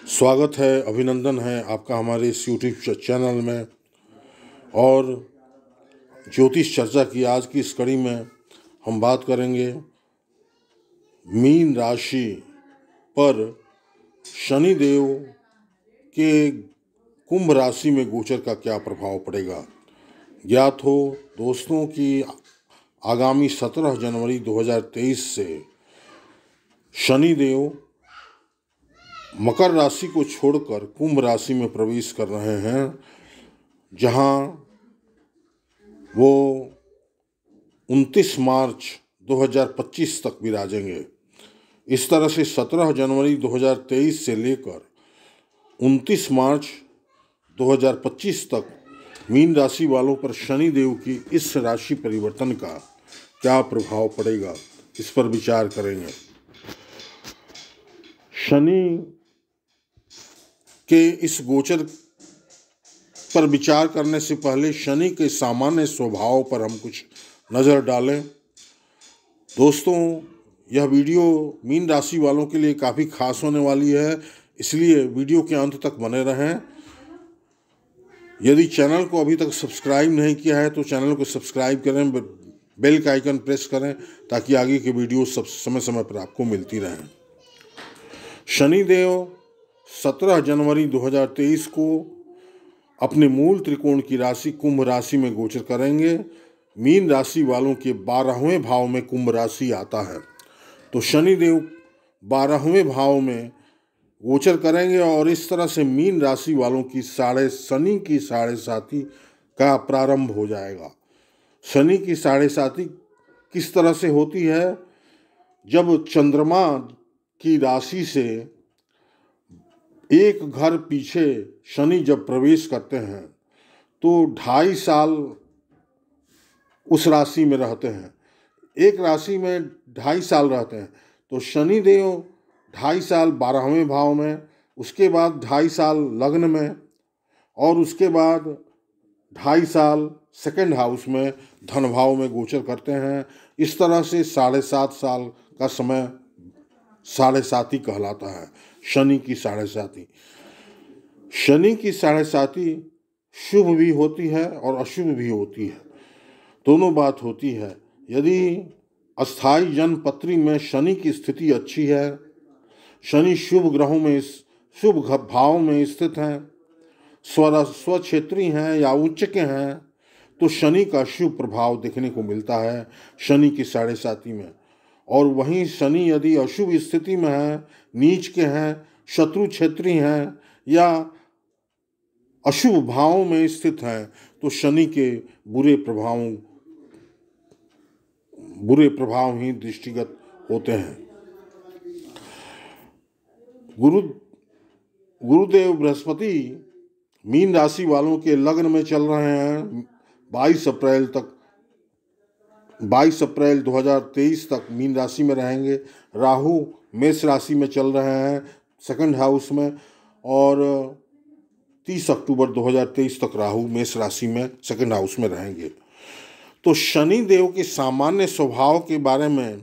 स्वागत है, अभिनंदन है आपका हमारे इस यूट्यूब चैनल में। और ज्योतिष चर्चा की आज की इस कड़ी में हम बात करेंगे मीन राशि पर शनिदेव के कुंभ राशि में गोचर का क्या प्रभाव पड़ेगा। ज्ञात हो दोस्तों कि आगामी 17 जनवरी 2023 से शनिदेव मकर राशि को छोड़कर कुंभ राशि में प्रवेश कर रहे हैं, जहां वो 29 मार्च 2025 तक विराजेंगे। इस तरह से 17 जनवरी 2023 से लेकर 29 मार्च 2025 तक मीन राशि वालों पर शनि देव की इस राशि परिवर्तन का क्या प्रभाव पड़ेगा, इस पर विचार करेंगे। शनि के इस गोचर पर विचार करने से पहले शनि के सामान्य स्वभाव पर हम कुछ नज़र डालें। दोस्तों, यह वीडियो मीन राशि वालों के लिए काफ़ी खास होने वाली है, इसलिए वीडियो के अंत तक बने रहें। यदि चैनल को अभी तक सब्सक्राइब नहीं किया है तो चैनल को सब्सक्राइब करें, बेल का आइकन प्रेस करें ताकि आगे की वीडियो सब समय समय पर आपको मिलती रहें। शनिदेव 17 जनवरी 2023 को अपने मूल त्रिकोण की राशि कुंभ राशि में गोचर करेंगे। मीन राशि वालों के 12वें भाव में कुंभ राशि आता है, तो शनिदेव 12वें भाव में गोचर करेंगे और इस तरह से मीन राशि वालों की शनि की साढ़े साती का प्रारंभ हो जाएगा। शनि की साढ़े साती किस तरह से होती है? जब चंद्रमा की राशि से एक घर पीछे शनि जब प्रवेश करते हैं तो 2.5 साल उस राशि में रहते हैं। एक राशि में 2.5 साल रहते हैं, तो शनि देव 2.5 साल 12वें भाव में, उसके बाद 2.5 साल लग्न में, और उसके बाद 2.5 साल सेकंड हाउस में धन भाव में गोचर करते हैं। इस तरह से 7.5 साल का समय साढ़े साती कहलाता है। शनि की साढ़े साती, शनि की साढ़े साती शुभ भी होती है और अशुभ भी होती है, दोनों बात होती है। यदि अस्थाई जन्म पत्री में शनि की स्थिति अच्छी है, शनि शुभ ग्रहों में शुभ भाव में स्थित हैं, स्वक्षेत्री हैं या उच्च के हैं, तो शनि का शुभ प्रभाव देखने को मिलता है शनि की साढ़े साती में। और वहीं शनि यदि अशुभ स्थिति में है, नीच के हैं, शत्रु क्षेत्री हैं या अशुभ भावों में स्थित हैं, तो शनि के बुरे प्रभाव ही दृष्टिगत होते हैं। गुरुदेव बृहस्पति मीन राशि वालों के लग्न में चल रहे हैं 22 अप्रैल 2023 तक मीन राशि में रहेंगे। राहु मेष राशि में चल रहे हैं सेकंड हाउस में, और 30 अक्टूबर 2023 तक राहु मेष राशि में सेकंड हाउस में रहेंगे। तो शनि देव के सामान्य स्वभाव के बारे में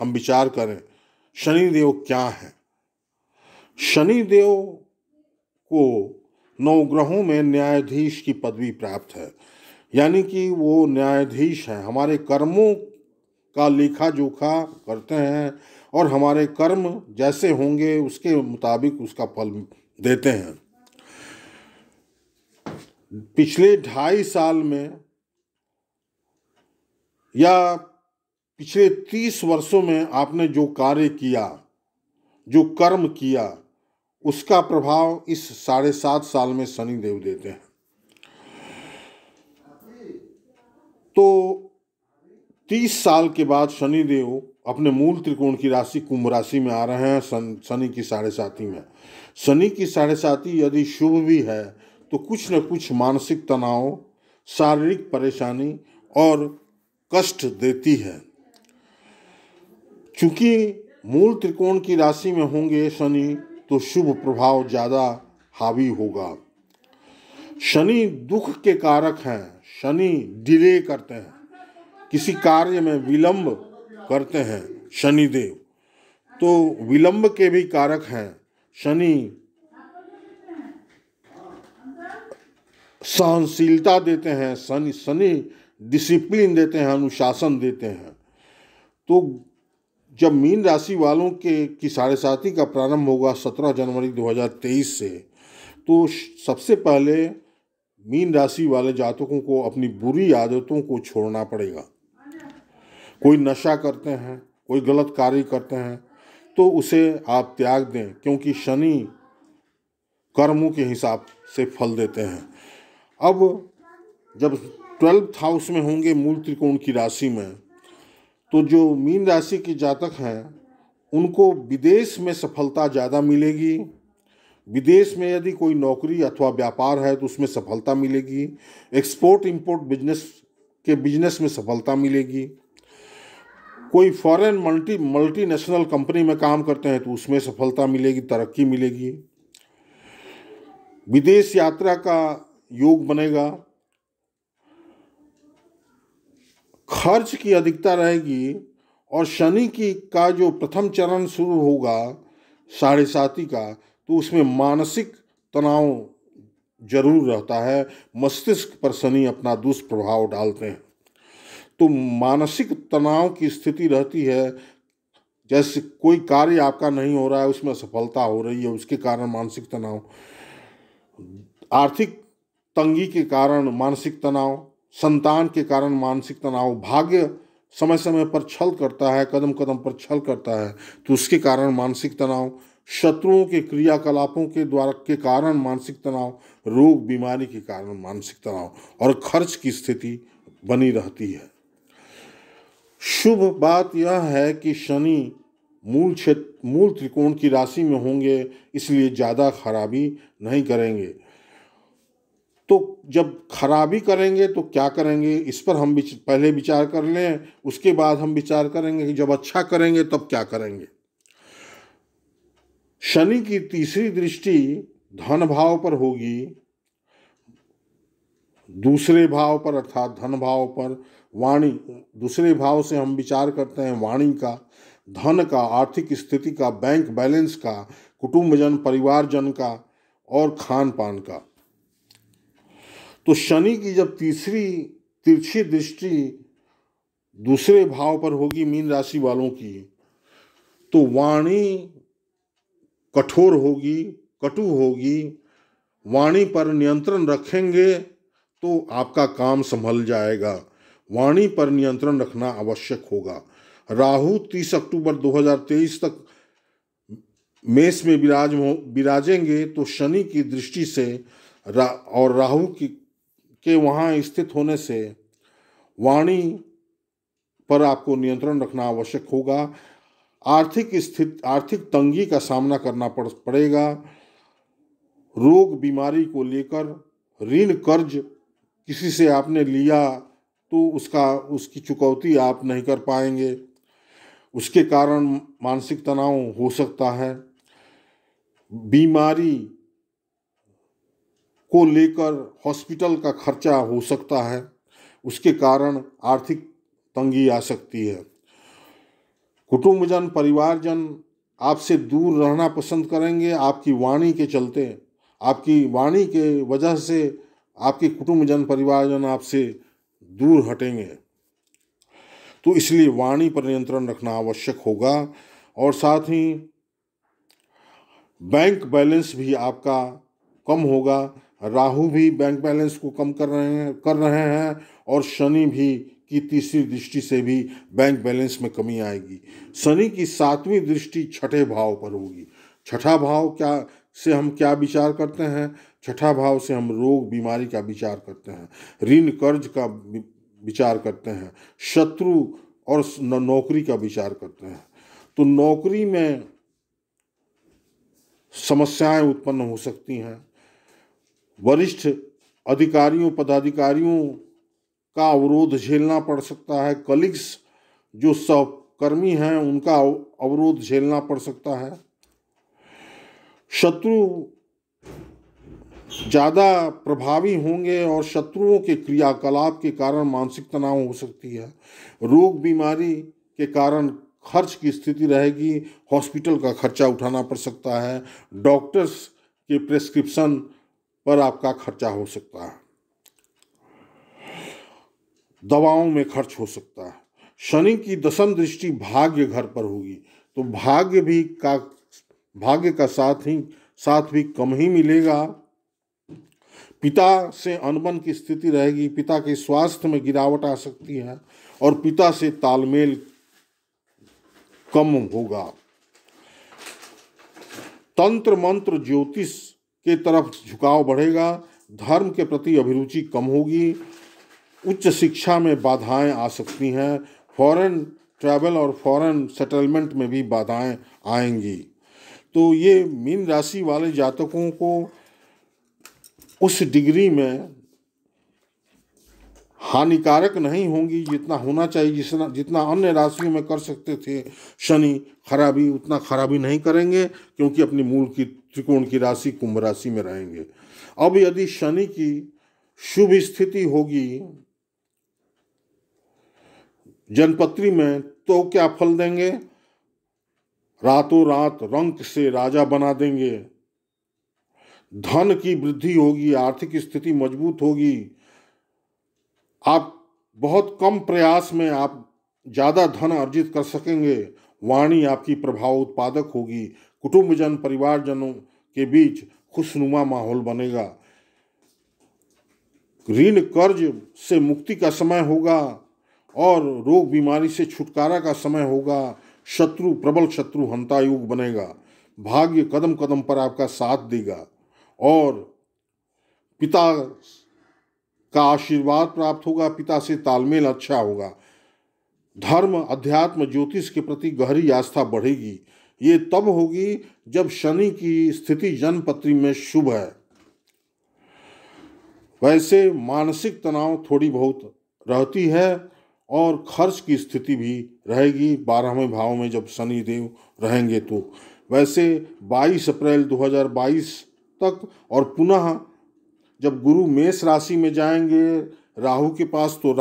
हम विचार करें। शनि देव क्या है? शनि देव को 9 ग्रहों में न्यायाधीश की पदवी प्राप्त है, यानी कि वो न्यायाधीश हैं। हमारे कर्मों का लेखा जोखा करते हैं और हमारे कर्म जैसे होंगे उसके मुताबिक उसका फल देते हैं। पिछले 2.5 साल में या पिछले 30 वर्षों में आपने जो कार्य किया, जो कर्म किया, उसका प्रभाव इस 7.5 साल में शनि देव देते हैं। तो 30 साल के बाद शनि देव अपने मूल त्रिकोण की राशि कुंभ राशि में आ रहे हैं शनि की साढ़े साती में। शनि की साढ़े साती यदि शुभ भी है तो कुछ न कुछ मानसिक तनाव, शारीरिक परेशानी और कष्ट देती है। चूंकि मूल त्रिकोण की राशि में होंगे शनि, तो शुभ प्रभाव ज़्यादा हावी होगा। शनि दुख के कारक हैं। शनि डिले करते हैं, किसी कार्य में विलंब करते हैं शनि देव, तो विलंब के भी कारक हैं। शनि सहनशीलता देते हैं, शनि डिसिप्लिन देते हैं, अनुशासन देते हैं। तो जब मीन राशि वालों के की साढ़े साथी का प्रारंभ होगा 17 जनवरी 2023 से, तो सबसे पहले मीन राशि वाले जातकों को अपनी बुरी आदतों को छोड़ना पड़ेगा। कोई नशा करते हैं, कोई गलत कार्य करते हैं, तो उसे आप त्याग दें, क्योंकि शनि कर्मों के हिसाब से फल देते हैं। अब जब 12th हाउस में होंगे मूल त्रिकोण की राशि में, तो जो मीन राशि के जातक हैं उनको विदेश में सफलता ज़्यादा मिलेगी। विदेश में यदि कोई नौकरी अथवा व्यापार है तो उसमें सफलता मिलेगी। एक्सपोर्ट इंपोर्ट बिजनेस में सफलता मिलेगी। कोई फॉरेन मल्टीनेशनल कंपनी में काम करते हैं तो उसमें सफलता मिलेगी, तरक्की मिलेगी। विदेश यात्रा का योग बनेगा। खर्च की अधिकता रहेगी और शनि का जो प्रथम चरण शुरू होगा साढ़े साती का, तो उसमें मानसिक तनाव जरूर रहता है। मस्तिष्क पर शनि अपना दुष्प्रभाव डालते हैं, तो मानसिक तनाव की स्थिति रहती है। जैसे कोई कार्य आपका नहीं हो रहा है, उसमें सफलता हो रही है, उसके कारण मानसिक तनाव। आर्थिक तंगी के कारण मानसिक तनाव, संतान के कारण मानसिक तनाव, भाग्य समय समय पर छल करता है, कदम कदम पर छल करता है, तो उसके कारण मानसिक तनाव। शत्रुओं के क्रियाकलापों के कारण मानसिक तनाव, रोग बीमारी के कारण मानसिक तनाव, और खर्च की स्थिति बनी रहती है। शुभ बात यह है कि शनि मूल त्रिकोण की राशि में होंगे, इसलिए ज़्यादा खराबी नहीं करेंगे। तो जब खराबी करेंगे तो क्या करेंगे, इस पर हम पहले विचार कर लें, उसके बाद हम विचार करेंगे कि जब अच्छा करेंगे तब क्या करेंगे। शनि की तीसरी दृष्टि धन भाव पर होगी, दूसरे भाव पर अर्थात धन भाव पर। वाणी, दूसरे भाव से हम विचार करते हैं वाणी का, धन का, आर्थिक स्थिति का, बैंक बैलेंस का, कुटुंबजन परिवारजन का और खान पान का। तो शनि की जब तीसरी तिरछी दृष्टि दूसरे भाव पर होगी मीन राशि वालों की, तो वाणी कठोर होगी, कटु होगी। वाणी पर नियंत्रण रखेंगे तो आपका काम संभल जाएगा। वाणी पर नियंत्रण रखना आवश्यक होगा। राहु 30 अक्टूबर 2023 तक मेष में विराजेंगे, तो शनि की दृष्टि से और राहु के वहाँ स्थित होने से वाणी पर आपको नियंत्रण रखना आवश्यक होगा। आर्थिक तंगी का सामना करना पड़ेगा। रोग बीमारी को लेकर, ऋण कर्ज किसी से आपने लिया तो उसकी चुकौती आप नहीं कर पाएंगे, उसके कारण मानसिक तनाव हो सकता है। बीमारी को लेकर हॉस्पिटल का खर्चा हो सकता है, उसके कारण आर्थिक तंगी आ सकती है। कुटुंबजन परिवारजन आपसे दूर रहना पसंद करेंगे। आपकी वाणी के चलते, आपकी वाणी के वजह से आपके कुटुंबजन परिवारजन आपसे दूर हटेंगे, तो इसलिए वाणी पर नियंत्रण रखना आवश्यक होगा। और साथ ही बैंक बैलेंस भी आपका कम होगा। राहु भी बैंक बैलेंस को कम कर रहे हैं और शनि भी की तीसरी दृष्टि से भी बैंक बैलेंस में कमी आएगी। शनि की 7वीं दृष्टि छठे भाव पर होगी। छठा भाव से हम क्या विचार करते हैं? छठा भाव से हम रोग बीमारी का विचार करते हैं, ऋण कर्ज का विचार करते हैं, शत्रु और नौकरी का विचार करते हैं। तो नौकरी में समस्याएं उत्पन्न हो सकती हैं। वरिष्ठ अधिकारियों पदाधिकारियों का अवरोध झेलना पड़ सकता है। कलीग्स जो सहकर्मी हैं उनका अवरोध झेलना पड़ सकता है। शत्रु ज़्यादा प्रभावी होंगे और शत्रुओं के क्रियाकलाप के कारण मानसिक तनाव हो सकती है। रोग बीमारी के कारण खर्च की स्थिति रहेगी, हॉस्पिटल का खर्चा उठाना पड़ सकता है, डॉक्टर्स के प्रेस्क्रिप्शन पर आपका खर्चा हो सकता है। दवाओं में खर्च हो सकता है। शनि की दशम दृष्टि भाग्य घर पर होगी, तो भाग्य का साथ भी कम ही मिलेगा। पिता से अनबन की स्थिति रहेगी, पिता के स्वास्थ्य में गिरावट आ सकती है और पिता से तालमेल कम होगा। तंत्र मंत्र ज्योतिष के तरफ झुकाव बढ़ेगा, धर्म के प्रति अभिरुचि कम होगी, उच्च शिक्षा में बाधाएं आ सकती हैं, फॉरेन ट्रैवल और फॉरेन सेटलमेंट में भी बाधाएं आएंगी। तो ये मीन राशि वाले जातकों को उस डिग्री में हानिकारक नहीं होंगी जितना होना चाहिए, जितना अन्य राशियों में कर सकते थे शनि खराबी, उतना खराबी नहीं करेंगे, क्योंकि अपनी मूल की त्रिकोण की राशि कुंभ राशि में रहेंगे। अब यदि शनि की शुभ स्थिति होगी जनपत्री में तो क्या फल देंगे? रातों रात रंक से राजा बना देंगे, धन की वृद्धि होगी, आर्थिक स्थिति मजबूत होगी, आप बहुत कम प्रयास में आप ज़्यादा धन अर्जित कर सकेंगे, वाणी आपकी प्रभाव उत्पादक होगी, कुटुंबजन परिवारजनों के बीच खुशनुमा माहौल बनेगा, ऋण कर्ज से मुक्ति का समय होगा और रोग बीमारी से छुटकारा का समय होगा, प्रबल शत्रु हंता युग बनेगा, भाग्य कदम कदम पर आपका साथ देगा और पिता का आशीर्वाद प्राप्त होगा, पिता से तालमेल अच्छा होगा, धर्म अध्यात्म ज्योतिष के प्रति गहरी आस्था बढ़ेगी। ये तब होगी जब शनि की स्थिति जन्मपत्री में शुभ है। वैसे मानसिक तनाव थोड़ी बहुत रहती है और खर्च की स्थिति भी रहेगी 12वें भाव में जब शनि देव रहेंगे तो। वैसे 22 अप्रैल 2022 तक और पुनः जब गुरु मेष राशि में जाएंगे राहु के पास तो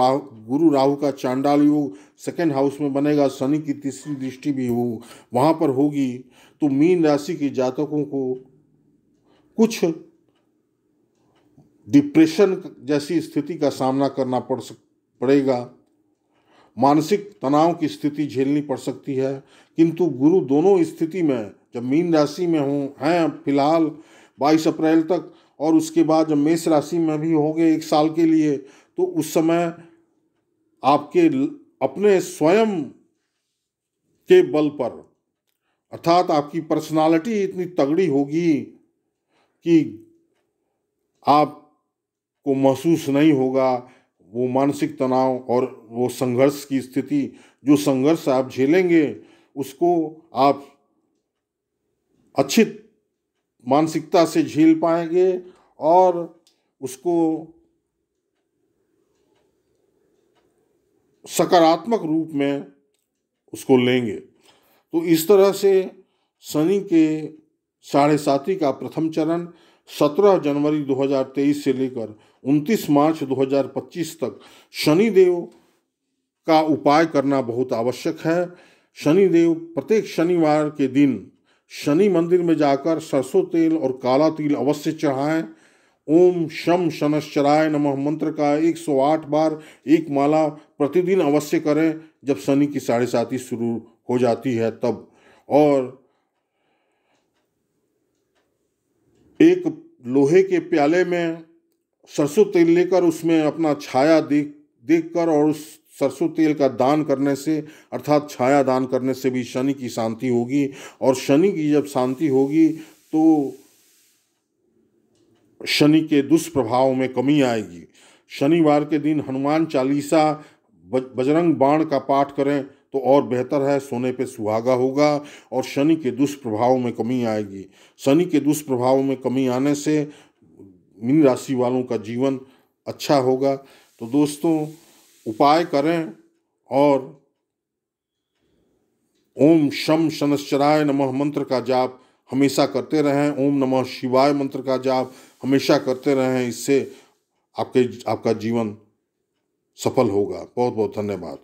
गुरु राहु का चांडाल योग सेकेंड हाउस में बनेगा, शनि की तीसरी दृष्टि भी वहाँ पर होगी, तो मीन राशि के जातकों को कुछ डिप्रेशन जैसी स्थिति का सामना करना पड़ेगा, मानसिक तनाव की स्थिति झेलनी पड़ सकती है। किंतु गुरु दोनों स्थिति में जब मीन राशि में हैं फिलहाल 22 अप्रैल तक और उसके बाद जब मेष राशि में भी होंगे 1 साल के लिए, तो उस समय आपके अपने स्वयं के बल पर अर्थात आपकी पर्सनालिटी इतनी तगड़ी होगी कि आपको महसूस नहीं होगा वो मानसिक तनाव और वो संघर्ष की स्थिति, जो संघर्ष आप झेलेंगे उसको आप अच्छी मानसिकता से झेल पाएंगे और उसको सकारात्मक रूप में उसको लेंगे। तो इस तरह से शनि के 7.5 का प्रथम चरण 17 जनवरी 2023 से लेकर 29 मार्च 2025 तक शनिदेव का उपाय करना बहुत आवश्यक है। शनिदेव प्रत्येक शनिवार के दिन शनि मंदिर में जाकर सरसों तेल और काला तिल अवश्य चढ़ाएं। ओम शम शनश्चराय नमः मंत्र का 108 बार एक माला प्रतिदिन अवश्य करें जब शनि की 7.5 शुरू हो जाती है तब। और एक लोहे के प्याले में सरसों तेल लेकर उसमें अपना छाया देखकर और उस सरसों तेल का दान करने से अर्थात छाया दान करने से भी शनि की शांति होगी। और शनि की जब शांति होगी तो शनि के दुष्प्रभाव में कमी आएगी। शनिवार के दिन हनुमान चालीसा बजरंग बाण का पाठ करें तो और बेहतर है, सोने पे सुहागा होगा और शनि के दुष्प्रभाव में कमी आएगी। शनि के दुष्प्रभाव में कमी आने से मीन राशि वालों का जीवन अच्छा होगा। तो दोस्तों उपाय करें और ओम शम शनश्चराय नमः मंत्र का जाप हमेशा करते रहें, ओम नमः शिवाय मंत्र का जाप हमेशा करते रहें, इससे आपका जीवन सफल होगा। बहुत बहुत धन्यवाद।